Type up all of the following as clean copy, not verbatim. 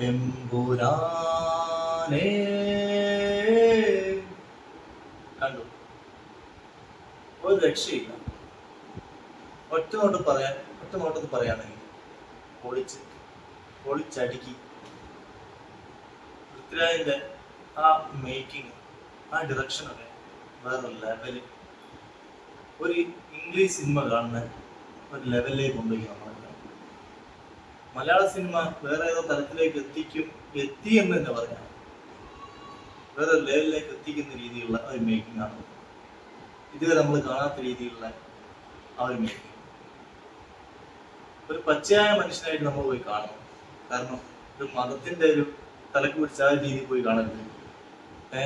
എമ്പുരാനേ. കണ്ടു, ഒരു രക്ഷയില്ല. ഒറ്റ നോട്ടത്തിൽ പറയാണെങ്കിൽ പൊളിച്ചടുക്കി. പൃഥ്വിരാജിന്റെ ആ മേക്കിംഗ്, ആ ഡിറക്ഷനൊക്കെ വേറെ ലെവല്. ഒരു ഇംഗ്ലീഷ് സിനിമ കാണുന്ന ഒരു ലെവലിലേക്ക് കൊണ്ടുപോയി നമ്മളെല്ലാം. മലയാള സിനിമ വേറെ ഏതോ തലത്തിലേക്ക് എത്തി എന്ന് തന്നെ പറയാം. വേറെ ലെവലിലേക്ക് എത്തിക്കുന്ന രീതിയിലുള്ള ഒരു മേക്കിംഗ് ആണ് ഇതുവരെ നമ്മൾ കാണാത്ത രീതിയിലുള്ള ആ ഒരു മേക്കിംഗ്. ഒരു പച്ചയായ മനുഷ്യനായിട്ട് നമ്മൾ പോയി കാണണം. കാരണം ഒരു മതത്തിന്റെ ഒരു തലക്ക് പിടിച്ച ആ രീതിയിൽ പോയി കാണരുത്.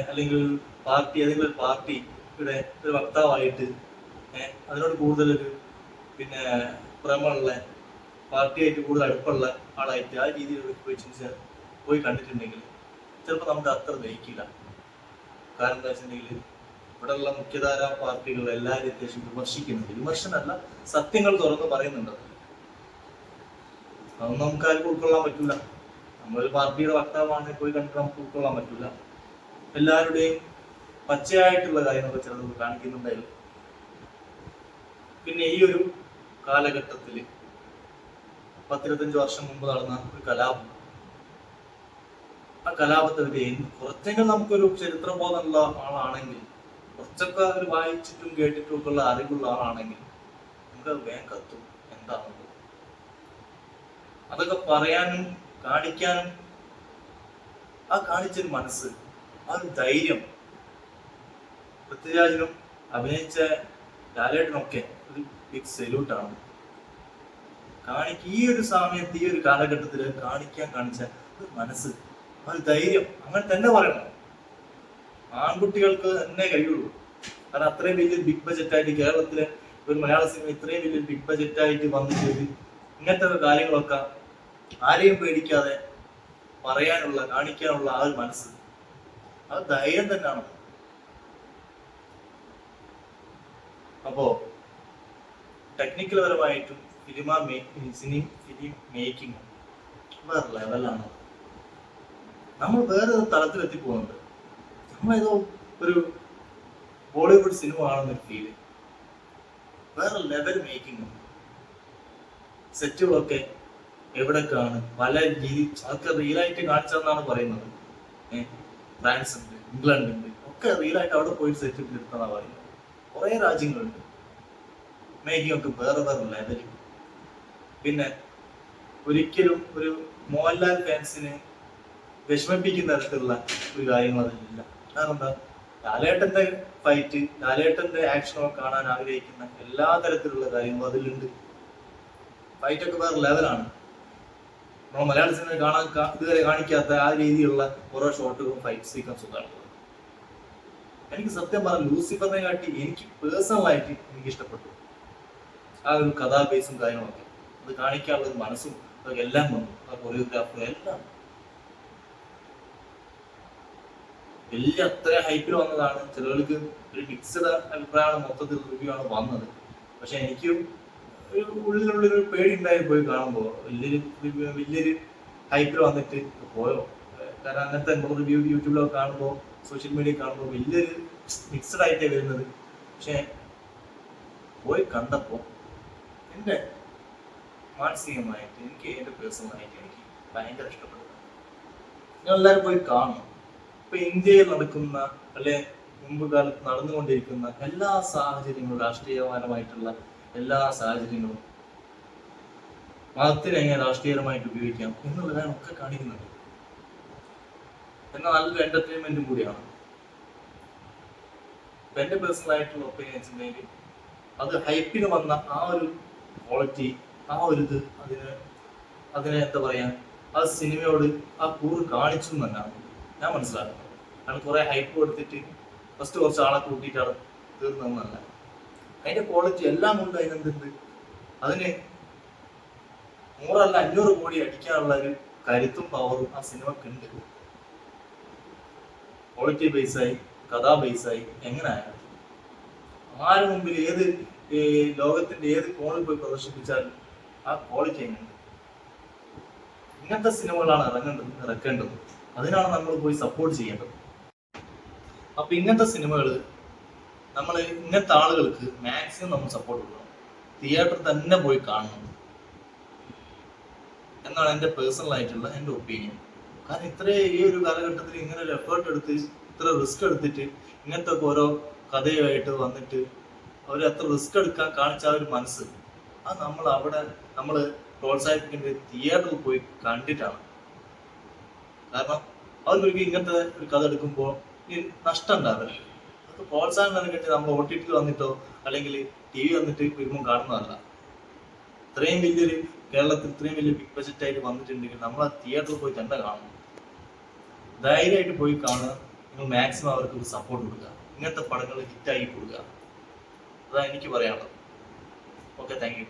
അല്ലെങ്കിൽ ഒരു പാർട്ടി, ഏതെങ്കിലും ഒരു പാർട്ടിയുടെ ഒരു വക്താവായിട്ട് അതിനോട് കൂടുതലൊരു പ്രേമമുള്ള പാർട്ടിയായിട്ട് കൂടുതൽ അടുപ്പമുള്ള ആളായിട്ട് ആ രീതിയിൽ പോയി കണ്ടിട്ടുണ്ടെങ്കിൽ ചിലപ്പോൾ നമുക്ക് അത്ര ദഹിക്കില്ല. കാരണം എന്താ വെച്ചിട്ടുണ്ടെങ്കിൽ ഇവിടെയുള്ള മുഖ്യധാരാ പാർട്ടികൾ എല്ലാവരും അത്യാവശ്യം വിമർശിക്കുന്നുണ്ട്. വിമർശനമല്ല, സത്യങ്ങൾ തുറന്ന് പറയുന്നുണ്ട്. അതൊന്നും നമുക്ക് ആർക്കും ഉൾക്കൊള്ളാൻ പറ്റൂല. നമ്മളൊരു പാർട്ടിയുടെ വക്താവാണ് പോയി കണ്ടിട്ട് നമുക്ക് ഉൾക്കൊള്ളാൻ പറ്റൂല. എല്ലാവരുടെയും പച്ചയായിട്ടുള്ള കാര്യങ്ങളൊക്കെ ചിലത് കാണിക്കുന്നുണ്ടായിരുന്നു. പിന്നെ ഈ ഒരു കാലഘട്ടത്തില് 10-25 വർഷം മുമ്പ് നടന്ന ഒരു കലാപം, ആ കലാപത്തിനെതിരെ കുറച്ചെങ്കിലും നമുക്കൊരു ചരിത്രബോധമുള്ള ആളാണെങ്കിൽ, കുറച്ചൊക്കെ ഒരു വായിച്ചിട്ടും കേട്ടിട്ടും ഒക്കെ ഉള്ള അറിവുള്ള ആളാണെങ്കിൽ നമുക്ക് വേഗം കത്തും എന്താണെന്ന്. അതൊക്കെ പറയാനും കാണിക്കാനും ആ കാണിച്ചൊരു മനസ്സ്, ആ ഒരു ധൈര്യം, പൃഥ്വിരാജിനും അഭിനയിച്ച ലാലേട്ടനൊക്കെ ഒരു ബിഗ് സല്യൂട്ടാണ്. ഈ ഒരു സമയത്ത്, ഈ ഒരു കാലഘട്ടത്തിൽ കാണിച്ച ഒരു മനസ്സ്, ആ ഒരു ധൈര്യം, അങ്ങനെ തന്നെ പറയണം. ആൺകുട്ടികൾക്ക് തന്നെ കഴിയുള്ളൂ. കാരണം അത്രയും വലിയൊരു ബിഗ് ബജറ്റായിട്ട് കേരളത്തിലെ ഒരു മലയാള സിനിമ ഇത്രയും വലിയൊരു ബിഗ് ബജറ്റായിട്ട് വന്നിട്ട് ഇങ്ങനത്തെ കാര്യങ്ങളൊക്കെ ആരെയും പേടിക്കാതെ പറയാനുള്ള, കാണിക്കാനുള്ള ആ ഒരു മനസ്സ്, അത് ധൈര്യം തന്നെയാണ്. അപ്പോ ടെക്നിക്കൽ പരമായിട്ടും ഫിലിം മേക്കിംഗ് വേറെ ലെവലാണ്. നമ്മൾ വേറെ തലത്തിലെത്തി പോകുന്നുണ്ട്. നമ്മളേതോ ഒരു ബോളിവുഡ് സിനിമ കാണുന്നൊരു ഫീല്. വേറെ ലെവൽ മേക്കിംഗ്. സെറ്റുകളൊക്കെ എവിടൊക്കെയാണ് പല രീതി അതൊക്കെ റിയലായിട്ട് കാണിച്ചതെന്നാണ് പറയുന്നത്. ഫ്രാൻസ് ഉണ്ട്, ഇംഗ്ലണ്ട് ഉണ്ട്, ഒക്കെ റിയലായിട്ട് അവിടെ പോയി സെറ്റ് എടുത്തതാണ് പറയുന്നത്. കുറെ രാജ്യങ്ങളുണ്ട്. മേക്കിംഗ് ഒക്കെ വേറെ ലെവല്. പിന്നെ ഒരിക്കലും ഒരു മോഹൻലാൽ ഫാൻസിന് വിഷമിപ്പിക്കുന്ന തരത്തിലുള്ള ഒരു കാര്യങ്ങൾ അതിലില്ല. കാരണം എന്താ, ലാലേട്ടന്റെ ഫൈറ്റ്, ലാലേട്ടന്റെ ആക്ഷനൊക്കെ കാണാൻ ആഗ്രഹിക്കുന്ന എല്ലാ തരത്തിലുള്ള കാര്യങ്ങളും അതിലുണ്ട്. ഫൈറ്റൊക്കെ വേറെ ലെവലാണ്. നമ്മൾ മലയാള സിനിമ ഇതുവരെ കാണിക്കാത്ത ആ രീതിയിലുള്ള ഓരോ ഷോട്ടുകളും ഫൈറ്റ് സീക്വൻസും കാണുന്നത്. എനിക്ക് സത്യം പറഞ്ഞ ലൂസിഫറിനെ കാട്ടി എനിക്ക് പേഴ്സണലായിട്ട് എനിക്ക് ഇഷ്ടപ്പെട്ടു ആ ഒരു കഥാ ബേസും കാര്യങ്ങളൊക്കെ. അത് കാണിക്കാനുള്ള ഒരു മനസ്സും അതൊക്കെ എല്ലാം വന്നു. ആ കൊറിയോഗ്രാഫറും എല്ലാം വലിയ അത്ര ഹൈപ്പിൽ വന്നതാണ്. ചിലർക്ക് ഒരു മിക്സഡ് അഭിപ്രായമാണ്, മൊത്തത്തിൽ റിവ്യൂ ആണ് വന്നത്. പക്ഷെ എനിക്കും ഒരു ഉള്ളിലുള്ളൊരു പേടി ഉണ്ടായി പോയി കാണുമ്പോൾ. വലിയൊരു ഹൈപ്പിൽ വന്നിട്ട് പോയോ. കാരണം അങ്ങനത്തെ റിവ്യൂ യൂട്യൂബിലൊക്കെ കാണുമ്പോൾ, സോഷ്യൽ മീഡിയ കാണുമ്പോൾ വലിയൊരു മിക്സഡ് ആയിട്ടേ വരുന്നത്. പക്ഷെ പോയി കണ്ടപ്പോൾ എൻ്റെ മാനസികമായിട്ട് എൻ്റെ പേഴ്സണലായിട്ട് എനിക്ക് ഭയങ്കര ഇഷ്ടപ്പെട്ടു. നിങ്ങൾ എല്ലാവരും പോയി കാണണം. ഇപ്പൊ ഇന്ത്യയിൽ നടക്കുന്ന, അല്ലെ മുമ്പ് കാലത്ത് നടന്നുകൊണ്ടിരിക്കുന്ന എല്ലാ സാഹചര്യങ്ങളും, രാഷ്ട്രീയപരമായിട്ടുള്ള എല്ലാ സാഹചര്യങ്ങളും മതത്തിനെ എങ്ങനെ രാഷ്ട്രീയപരമായിട്ട് ഉപയോഗിക്കാം എന്നുള്ളതാണ് ഒക്കെ കാണിക്കുന്നുണ്ട്. എന്നാൽ നല്ലൊരു എന്റർടൈൻമെന്റും കൂടിയാണ്. എന്റെ പേഴ്സണൽ ആയിട്ടുള്ള ഒപ്പീനിയൻ വെച്ചിട്ടുണ്ടെങ്കിൽ അത് ഹൈപ്പിന് വന്ന ആ ഒരു ക്വാളിറ്റി, ആ ഒരു ഇത് അതിനെ എന്താ പറയാ, ആ സിനിമയോട് ആ കൂറ് കാണിച്ചു തന്നെയാണ് ഞാൻ മനസ്സിലാക്കുന്നത്. കാരണം കുറെ ഹൈപ്പ് കൊടുത്തിട്ട് ഫസ്റ്റ് കുറച്ച് ആളെ കൂട്ടിയിട്ടാണ് തീർന്നതെന്നല്ല. അതിന്റെ ക്വാളിറ്റി എല്ലാം കൊണ്ട് അതിനെന്തുണ്ട്, അതിന് 100 അല്ല 500 കോടി അടിക്കാനുള്ള ഒരു കരുത്തും പവറും ആ സിനിമക്ക് ഉണ്ട്. ക്വാളിറ്റി ബേസായി, കഥാ ബേസായി, എങ്ങനെയായാലും ആരുടെ മുമ്പിൽ ഏത് ലോകത്തിന്റെ ഏത് കോണിൽ പോയി പ്രദർശിപ്പിച്ചാലും ആ ക്വാളിറ്റി എങ്ങനെയുണ്ട്. ഇങ്ങനത്തെ സിനിമകളാണ് ഇറക്കേണ്ടത്. അതിനാണ് നമ്മൾ പോയി സപ്പോർട്ട് ചെയ്യേണ്ടത്. അപ്പൊ ഇങ്ങനത്തെ സിനിമകൾ നമ്മൾ ഇങ്ങനത്തെ ആളുകൾക്ക് മാക്സിമം നമ്മൾ സപ്പോർട്ട് കൊടുക്കണം. തിയേറ്ററിൽ തന്നെ പോയി കാണണം എന്നാണ് എൻ്റെ പേഴ്സണൽ ആയിട്ടുള്ള എൻ്റെ ഒപ്പീനിയൻ. കാരണം ഈ ഒരു കാലഘട്ടത്തിൽ ഇങ്ങനെ ഒരു എഫേർട്ട് എടുത്ത് ഇത്ര റിസ്ക് എടുത്തിട്ട് ഇങ്ങനത്തെ ഓരോ കഥയുമായിട്ട് വന്നിട്ട് അവർ അത്ര റിസ്ക് എടുക്കാൻ കാണിച്ച ആ ഒരു മനസ്സ്, അത് നമ്മൾ പ്രോത്സാഹിപ്പിക്കേണ്ടത് തിയേറ്ററിൽ പോയി കണ്ടിട്ടാണ്. കാരണം അവർക്കൊരിക്കലും ഇങ്ങനത്തെ ഒരു കഥ എടുക്കുമ്പോൾ നഷ്ടം ഉണ്ടാവില്ല. അത് പ്രോത്സാഹനം നൽകിയിട്ട് നമ്മൾ OTT വന്നിട്ടോ അല്ലെങ്കിൽ TV വന്നിട്ട് വരുമ്പോൾ കാണുന്നതല്ല. കേരളത്തിൽ ഇത്രയും വലിയ ബിഗ് ബജറ്റ് ആയിട്ട് വന്നിട്ടുണ്ടെങ്കിൽ നമ്മൾ ആ തിയേറ്ററിൽ പോയി തന്നെ കാണണം. ധൈര്യമായിട്ട് പോയി കാണുക. നിങ്ങൾ മാക്സിമം അവർക്ക് ഒരു സപ്പോർട്ട് കൊടുക്കുക. ഇങ്ങനത്തെ പടങ്ങൾ ഹിറ്റായി കൊടുക്കുക. അതാണ് എനിക്ക് പറയാനുള്ളത്. Okay, thank you.